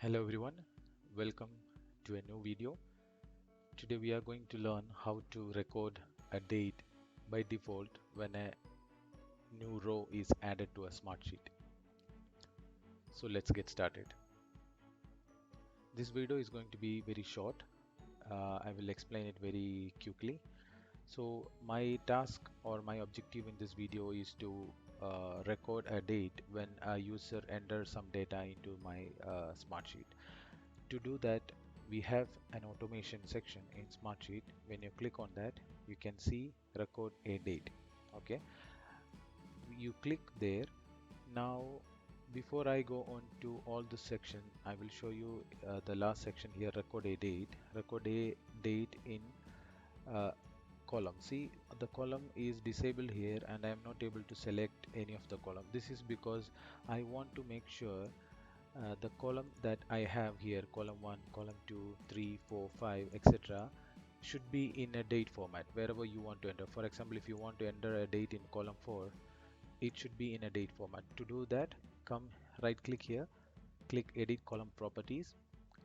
Hello everyone, welcome to a new video. Today we are going to learn how to record a date by default when a new row is added to a Smartsheet. So let's get started. This video is going to be very short. I will explain it very quickly. So my task or my objective in this video is to record a date when a user enters some data into my Smartsheet. To do that, we have an automation section in Smartsheet. When you click on that, you can see record a date. Okay, you click there. Now, before I go on to all the section, I will show you the last section here, record a date. Record a date in uh, column. See, the column is disabled here and I am not able to select any of the column. This is because I want to make sure the column that I have here, column 1, column 2, 3, 4, 5, etc., should be in a date format wherever you want to enter. For example, if you want to enter a date in column 4, it should be in a date format. To do that, come right click here, click edit column properties,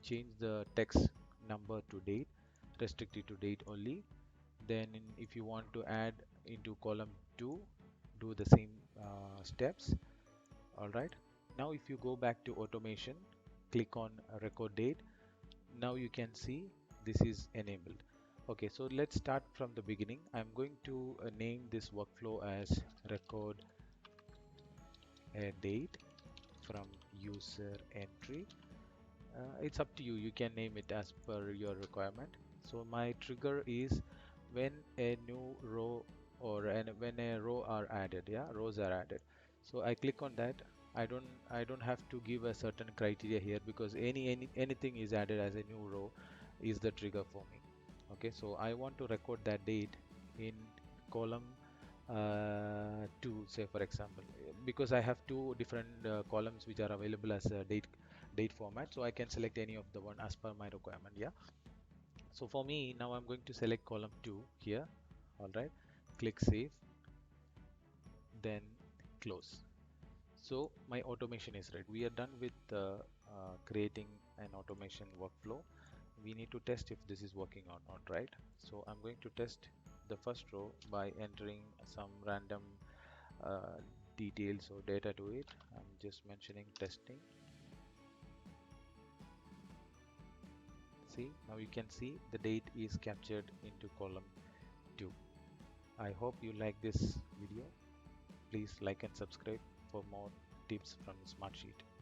change the text number to date, restrict it to date only. Then if you want to add into column 2, do the same steps. All right, now if you go back to automation, click on record date. Now you can see this is enabled. Okay, so let's start from the beginning. I'm going to name this workflow as record a date from user entry. It's up to you, you can name it as per your requirement. So my trigger is when a new row when a row are added, yeah, rows are added. So I click on that. I don't have to give a certain criteria here because anything is added as a new row is the trigger for me. Okay, so I want to record that date in column 2, say for example, because I have two different columns which are available as a date format, so I can select any of the one as per my requirement. Yeah, so for me now I'm going to select column 2 here. All right, click save, then close. So my automation is right. We are done with creating an automation workflow. We need to test if this is working or not, right? So I'm going to test the first row by entering some random uh, details or data to it. I'm just mentioning testing. See, now you can see the date is captured into column 2. I hope you like this video. Please like and subscribe for more tips from Smartsheet.